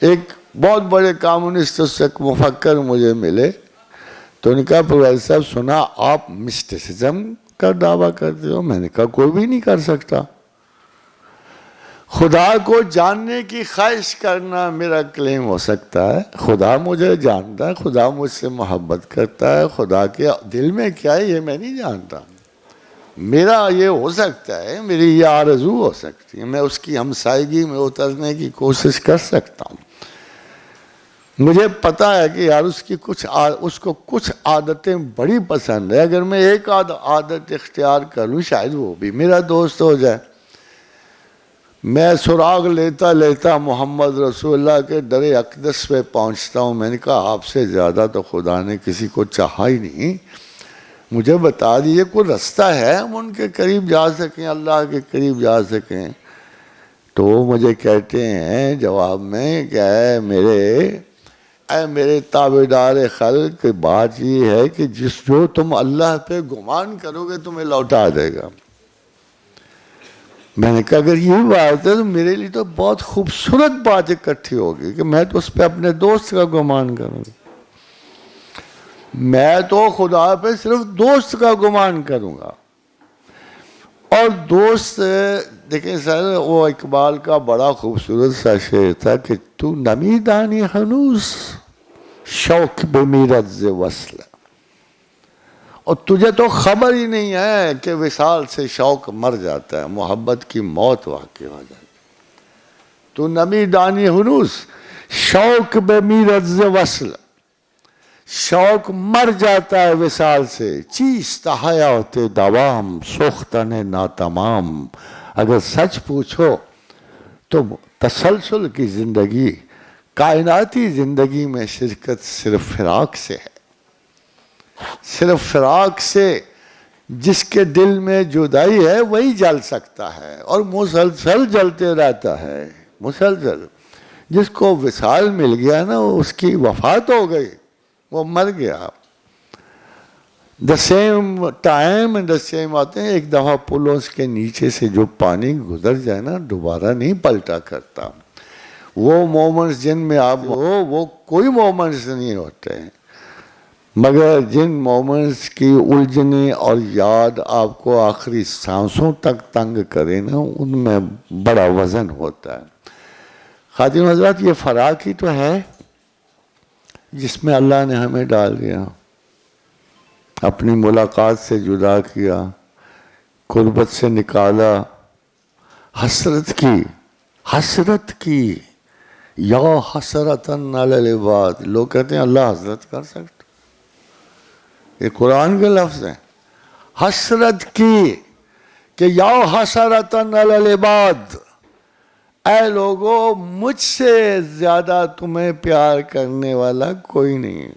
ایک بہت بڑے کمیونسٹ سے ایک مفکر مجھے ملے تو ان کا پروفیسر صاحب سنا آپ مسٹیسزم کا دعویٰ کرتے ہو. میں نے کہا کوئی بھی نہیں کر سکتا. خدا کو جاننے کی خواہش کرنا میرا کلیم ہو سکتا ہے. خدا مجھے جانتا ہے, خدا مجھ سے محبت کرتا ہے, خدا کے دل میں کیا ہے یہ میں نہیں جانتا. میرا یہ ہو سکتا ہے, میری یہ آرزو ہو سکتی ہے, میں اس کی ہمسائیگی میں اترنے کی کوشش کر سکتا ہوں. مجھے پتا ہے کہ یار اس کو کچھ عادتیں بڑی پسند ہے. اگر میں ایک عادت اختیار کر لوں شاید وہ بھی میرا دوست ہو جائے. میں سراغ لیتا لیتا محمد رسول اللہ کے در اقدس پہ پہنچتا ہوں. میں نے کہا آپ سے زیادہ تو خدا نے کسی کو چاہا ہی نہیں, مجھے بتا دیجئے کوئی رستہ ہے ہم ان کے قریب جا سکیں, اللہ کے قریب جا سکیں. تو مجھے کہتے ہیں جواب میں کہ اے میرے تابعدار خلق, بات یہ ہے کہ جو تم اللہ پہ گمان کرو گے تمہیں لوٹا دے گا. میں نے کہا اگر یہ بات ہے تو میرے لیے تو بہت خوبصورت بات اکٹھی ہوگی کہ میں تو اس پہ اپنے دوست کا گمان کروں گا. میں تو خدا پہ صرف دوست کا گمان کروں گا. اور دوست دیکھیں سر, وہ اقبال کا بڑا خوبصورت سا شعر تھا کہ تو نمی دانی ہنوز شوق بمیرد ز وصل, اور تجھے تو خبر ہی نہیں ہے کہ وصال سے شوق مر جاتا ہے, محبت کی موت واقع ہو جاتی. تو نمی دانی ہنوز شوق بمیرد ز وصل, شوق مر جاتا ہے وصال سے. چیست حیات دوام سختن ناتمام, اگر سچ پوچھو تو تسلسل کی زندگی, کائناتی زندگی میں شرکت صرف فراق سے ہے. صرف فراق سے جس کے دل میں جدائی ہے وہی جل سکتا ہے, اور مسلسل جلتے رہتا ہے مسلسل. جس کو وصال مل گیا نا اس کی وفات ہو گئی, وہ مر گیا. The same time and the same آتے ہیں. ایک دفعہ پلوں کے نیچے سے جو پانی گزر جائے نا دوبارہ نہیں پلٹا کرتا. وہ مومنٹس جن میں آپ وہ کوئی مومنٹس نہیں ہوتے ہیں, مگر جن مومنٹس کی الجھنیں اور یاد آپ کو آخری سانسوں تک تنگ کرے نا ان میں بڑا وزن ہوتا ہے. خاتون حضرات, یہ فراق ہی تو ہے جس میں اللہ نے ہمیں ڈال دیا, اپنی ملاقات سے جدا کیا, قربت سے نکالا, حسرت کی یا حسرتن علی العباد. لوگ کہتے ہیں اللہ حسرت کر سکتا, یہ قرآن کے لفظ ہیں. حسرت کی کہ یا حسرتن علی العباد, اے لوگو مجھ سے زیادہ تمہیں پیار کرنے والا کوئی نہیں.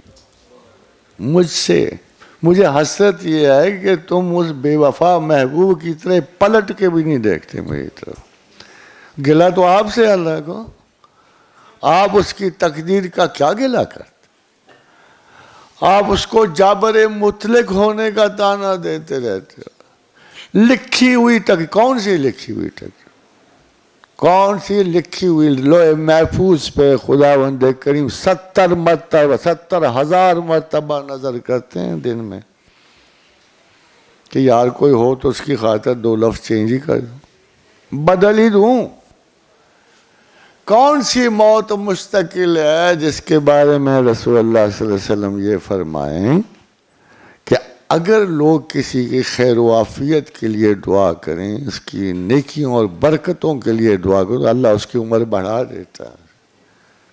مجھے حسرت یہ ہے کہ تم اس بے وفا محبوب کی طرح پلٹ کے بھی نہیں دیکھتے میری طرف. گلہ تو آپ سے اللہ کو, آپ اس کی تقدیر کا کیا گلہ کرتے, آپ اس کو جابر مطلق ہونے کا تانا دیتے رہتے ہو. لکھی ہوئی کون سی لکھی ہوئی لوح محفوظ پہ خداوند کریم 70,000 مرتبہ نظر کرتے ہیں دن میں کہ یار کوئی ہو تو اس کی خاطر 2 لفظ چینج ہی کر دوں, بدل ہی دوں. کون سی موت مستقل ہے جس کے بارے میں رسول اللہ صلی اللہ علیہ وسلم یہ فرمائیں کہ اگر لوگ کسی کی خیر و عافیت کے لیے دعا کریں, اس کی نیکیوں اور برکتوں کے لیے دعا کریں تو اللہ اس کی عمر بڑھا دیتا ہے.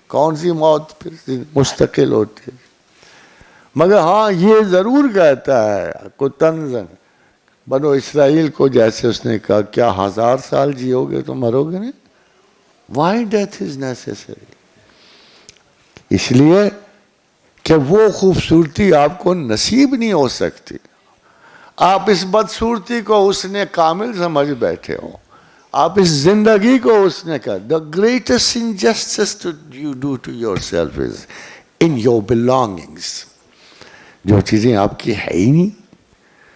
کون سی موت پھر مستقل ہوتی ہے. مگر ہاں یہ ضرور کہتا ہے کو تنزن بنو اسرائیل کو, جیسے اس نے کہا کیا 1000 سال جیو گے تو مرو گے نہیں. Why death is necessary? اس لیے کہ وہ خوبصورتی آپ کو نصیب نہیں ہو سکتی. آپ اس بدصورتی کو حسن کامل سمجھ بیٹھے ہو, آپ اس زندگی کو حسن کا. The greatest injustice you do to yourself is in your belongings. جو چیزیں آپ کی ہے ہی نہیں,